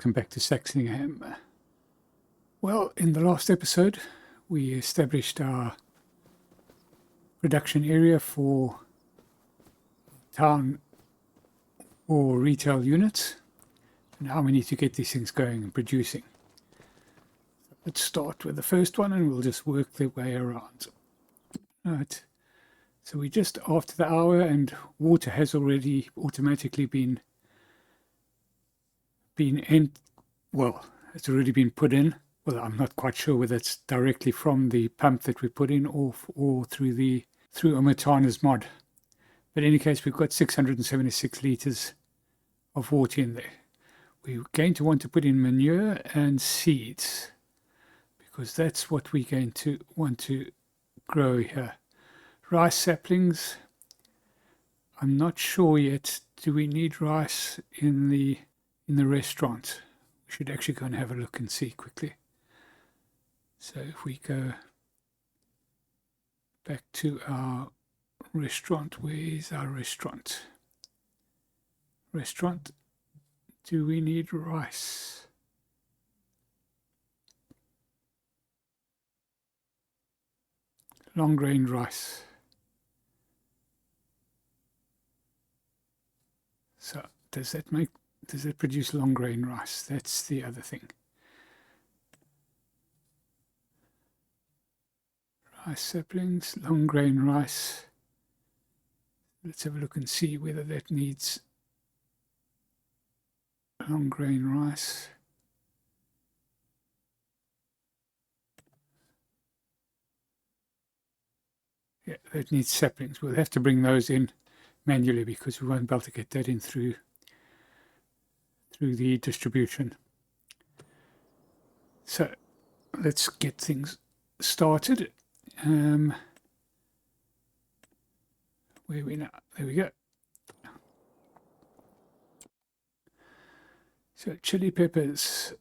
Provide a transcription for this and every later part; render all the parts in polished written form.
welcome back to Saxlingham. Well, in the last episode we established our production area for town or retail units. Now we need to get these things going and producing. Let's start with the first one and we'll just work the way around. Right, so we're just after the hour and water has already automatically been in. Well, it's already been put in. Well, I'm not quite sure whether it's directly from the pump that we put in or through Omatana's mod. But in any case, we've got 676 litres of water in there. We're going to want to put in manure and seeds because that's what we're going to want to grow here. Rice saplings, I'm not sure yet. Do we need rice in the restaurant? We should actually go and have a look and see quickly. So if we go back to our restaurant, where is our restaurant? Restaurant, do we need rice? Long grain rice. So does it produce long grain rice? That's the other thing. Rice saplings, long grain rice. Let's have a look and see whether that needs long grain rice. Yeah, that needs saplings. We'll have to bring those in manually because we won't be able to get that in through the distribution. So let's get things started. Where are we now? There we go. So chili peppers.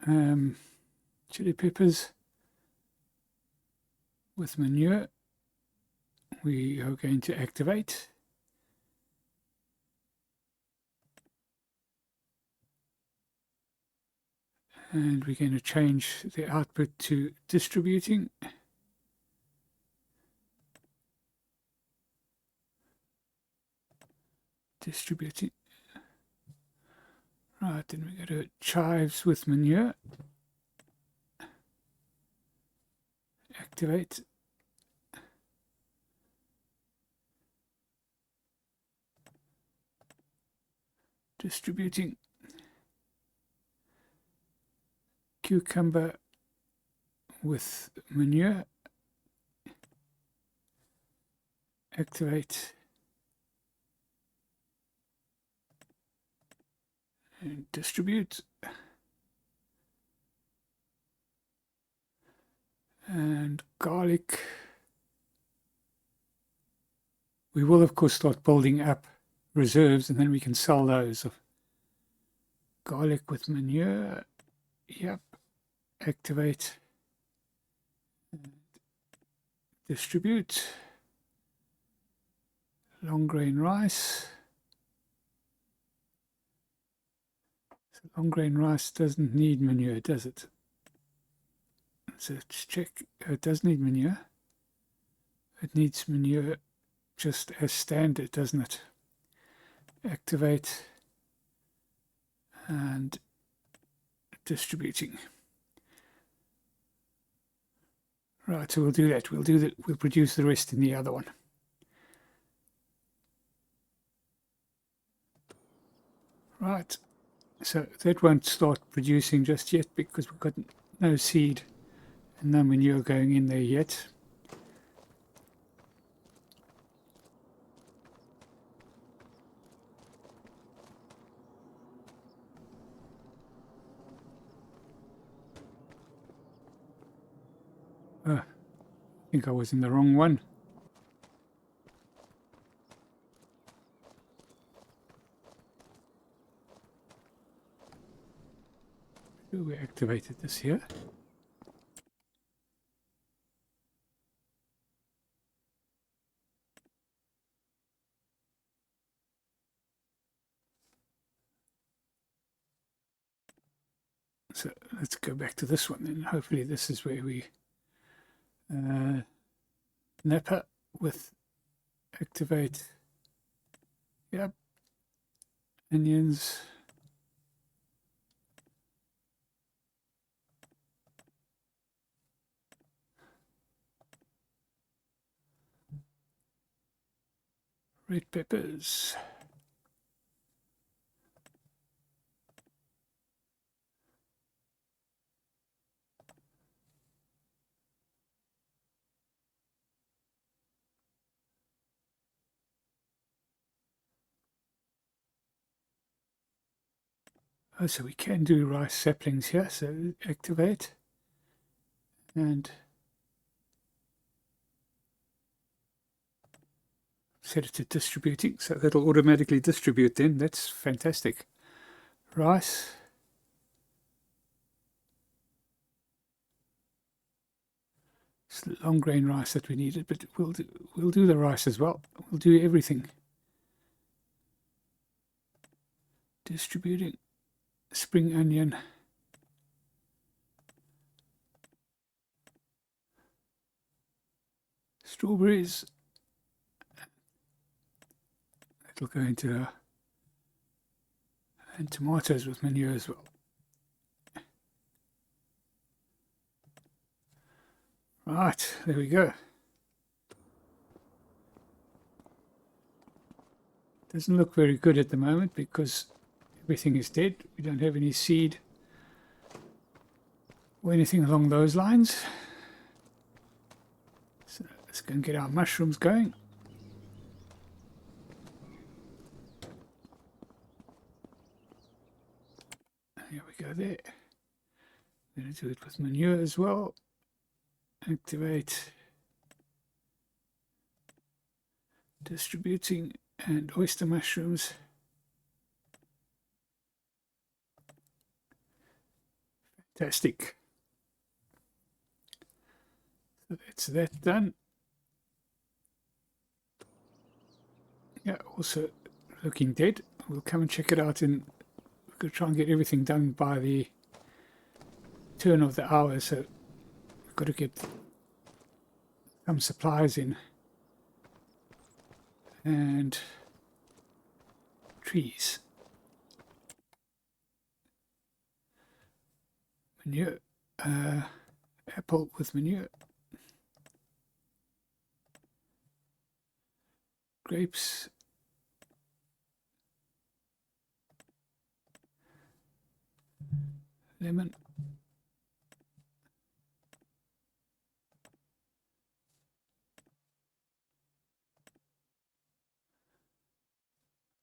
Chili peppers with manure. We are going to activate. And we're going to change the output to distributing. Distributing. Right, then we go to chives with manure. Activate. Distributing. Cucumber with manure. Activate. And distribute. And garlic. We will of course start building up reserves and then we can sell those. Garlic with manure. Yep. Activate. And distribute. Long grain rice. So long grain rice doesn't need manure, does it? So let's check. It does need manure. It needs manure just as standard, doesn't it? Activate and distributing. Right, so we'll do that. We'll produce the rest in the other one. Right, so that won't start producing just yet because we've got no seed and no manure going in there yet. I think I was in the wrong one. So we activated this here. So let's go back to this one, and hopefully this is where we napper with activate. Yep, onions. Red peppers. Oh, so we can do rice saplings here. So activate and set it to distributing. So that'll automatically distribute then. That's fantastic. Rice. It's long grain rice that we needed, but we'll do the rice as well. We'll do everything. Distributing. Spring onion. Strawberries. That'll go into and tomatoes with manure as well. Right, there we go. Doesn't look very good at the moment because everything is dead. We don't have any seed or anything along those lines. So let's go and get our mushrooms going. Here we go there. I'm going to do it with manure as well. Activate. Distributing and oyster mushrooms. Fantastic. So that's that done. Yeah, also looking dead. We'll come and check it out and we're going to try and get everything done by the turn of the hour. So we've got to get some supplies in and trees. Manure, apple with manure, grapes, lemon,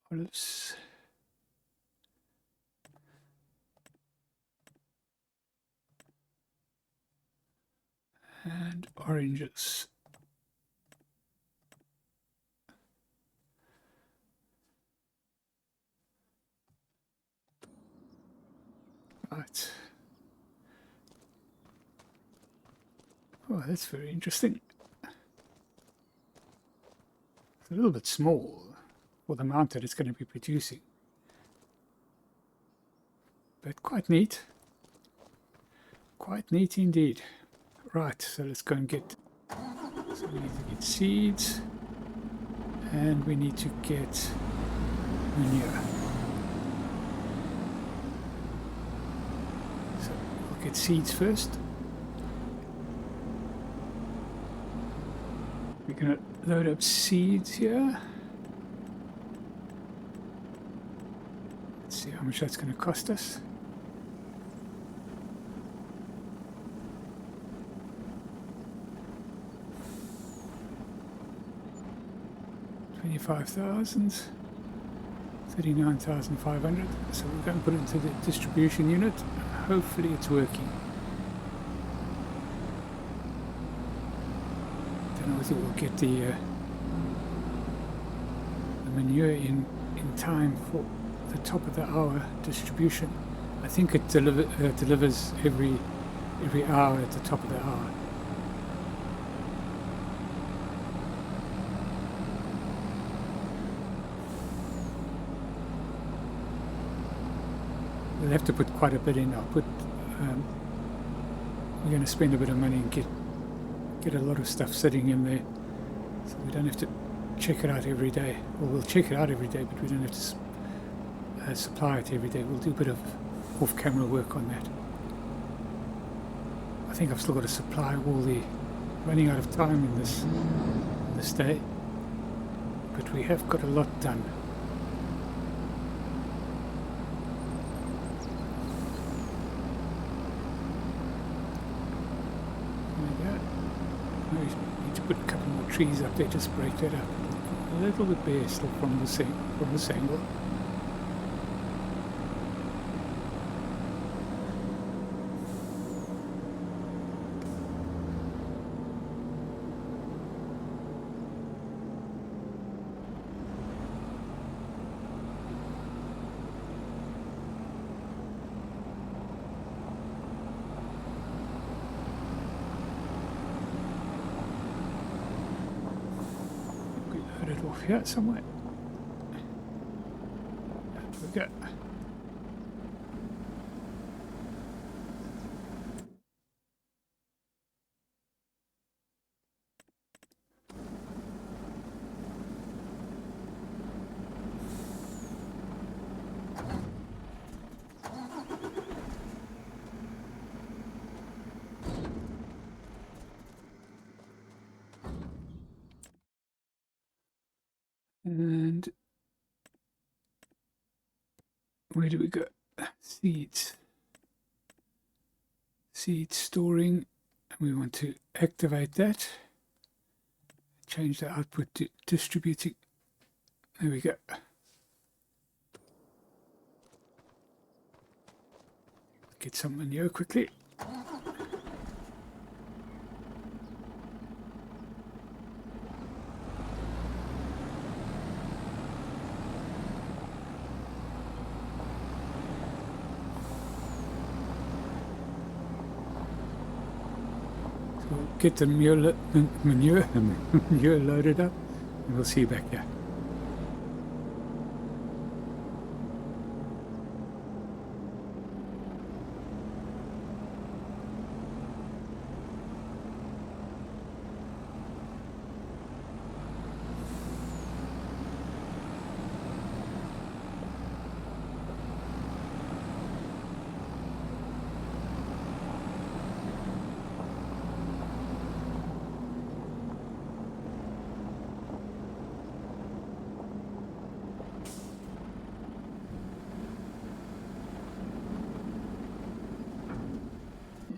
olives, and oranges. Right. Oh, that's very interesting. It's a little bit small for the amount that it's going to be producing, but quite neat. Quite neat indeed. Right, so let's go and get, so we need to get seeds and we need to get manure. So we'll get seeds first. We're going to load up seeds here. Let's see how much that's going to cost us. $25,000, 39,500. So we're going to put it into the distribution unit. Hopefully it's working. Don't know whether we'll get the manure in time for the top of the hour distribution. I think it delivers every hour at the top of the hour. We'll have to put quite a bit in. I'll put we're going to spend a bit of money and get a lot of stuff sitting in there, so we don't have to check it out every day. Well, we'll check it out every day, but we don't have to supply it every day. We'll do a bit of off-camera work on that. I think I've still got to supply all the running out of time in this day, but we have got a lot done. We need to put a couple more trees up there, just break that up a little bit bare still from this angle. Off here somewhere. There we go. And where do we go? Seeds. Seed storing. And we want to activate that. Change the output to distributing. There we go. Get some manure quickly. Get the manure loaded up, and we'll see you back here.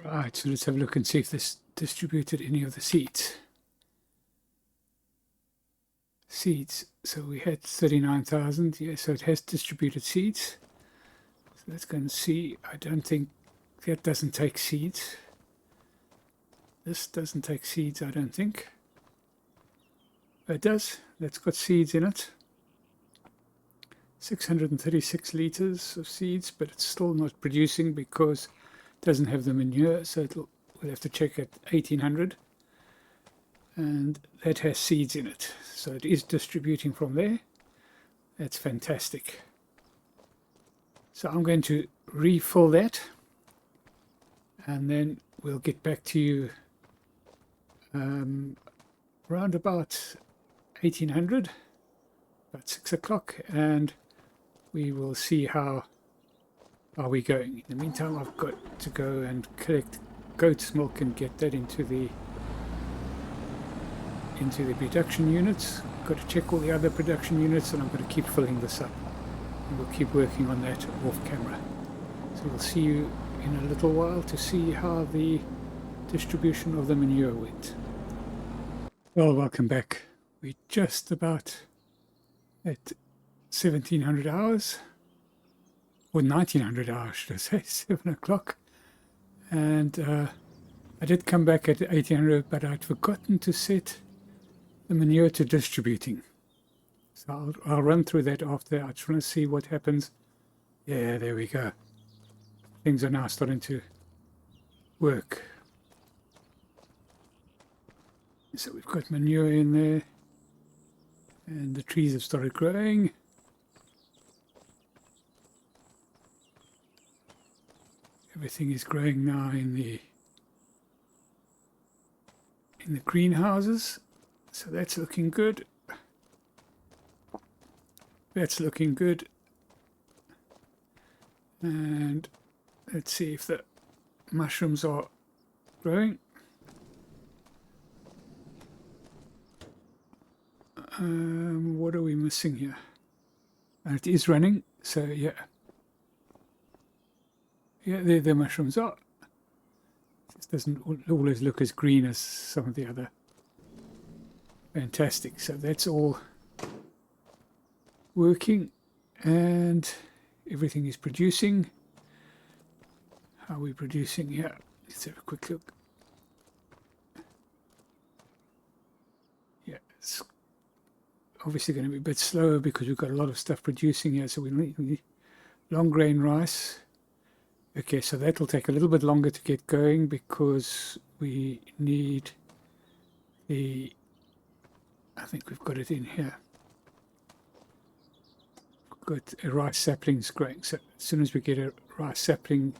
Right, so let's have a look and see if this distributed any of the seeds. Seeds, so we had 39,000, yeah, so it has distributed seeds. So let's go and see. I don't think that doesn't take seeds. This doesn't take seeds, I don't think. It does, that's got seeds in it. 636 liters of seeds, but it's still not producing because doesn't have the manure, so we'll have to check at 1800, and that has seeds in it, so it is distributing from there. That's fantastic. So I'm going to refill that, and then we'll get back to you round about 1800, about 6 o'clock, and we will see how are we going. In the meantime, I've got to go and collect goat's milk and get that into the production units. Got to check all the other production units, and I'm going to keep filling this up, and we'll keep working on that off camera. So we'll see you in a little while to see how the distribution of the manure went. Well, welcome back. We're just about at 1700 hours. Or 1900 hours, should I say, 7 o'clock. And I did come back at 1800, but I'd forgotten to set the manure to distributing. So I'll run through that after. I just want to see what happens. Yeah, there we go. Things are now starting to work. So we've got manure in there, and the trees have started growing. Everything is growing now in the greenhouses, so that's looking good. That's looking good. And let's see if the mushrooms are growing. What are we missing here? And it is running, so yeah. Yeah, there the mushrooms are. This doesn't always look as green as some of the other. Fantastic. So that's all working, and everything is producing. How are we producing here? Let's have a quick look. Yeah, it's obviously going to be a bit slower because we've got a lot of stuff producing here. So we need long grain rice. Okay, so that will take a little bit longer to get going because we need the, I think we've got it in here. We've got a rice saplings growing. So as soon as we get a rice sapling,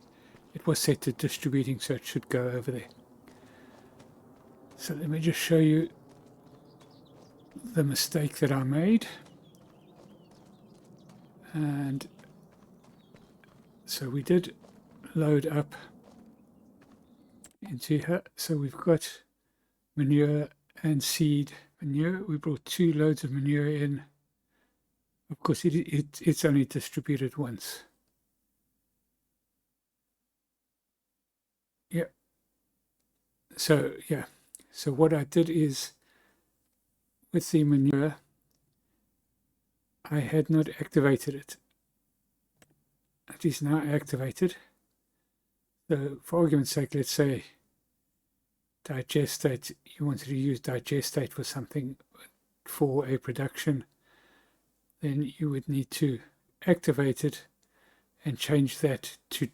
it was set to distributing, so it should go over there. So let me just show you the mistake that I made. And so we did load up into here. So we've got manure and seed manure. We brought 2 loads of manure in. Of course, it's only distributed once. Yeah. So, yeah. So what I did is, with the manure, I had not activated it. It is now activated. So for argument's sake, let's say digestate, you wanted to use digestate for something for a production, then you would need to activate it and change that to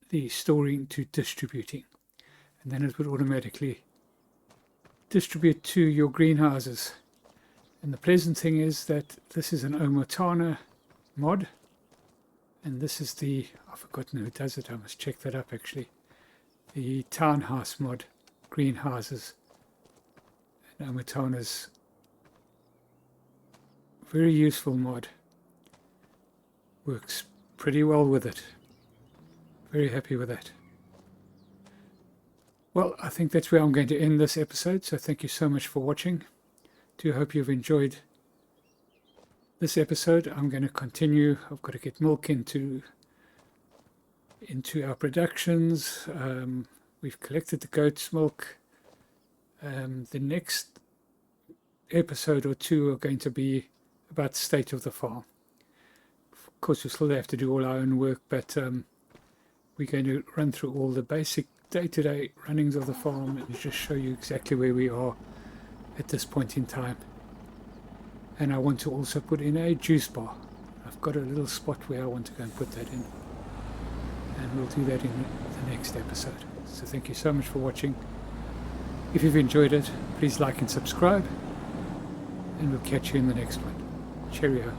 the storing to distributing. And then it would automatically distribute to your greenhouses. And the pleasant thing is that this is an Omotana mod. And this is the, I've forgotten who does it, I must check that up actually. The townhouse mod, greenhouses. And Omotana's very useful mod. Works pretty well with it. Very happy with that. Well, I think that's where I'm going to end this episode. So thank you so much for watching. Do hope you've enjoyed this episode. I'm going to continue. I've got to get milk into our productions. We've collected the goat's milk. The next episode or 2 are going to be about the state of the farm. Of course, we still have to do all our own work, but we're going to run through all the basic day-to-day runnings of the farm and just show you exactly where we are at this point in time. And I want to also put in a juice bar. I've got a little spot where I want to go and put that in. And we'll do that in the next episode. So thank you so much for watching. If you've enjoyed it, please like and subscribe. And we'll catch you in the next one. Cheerio.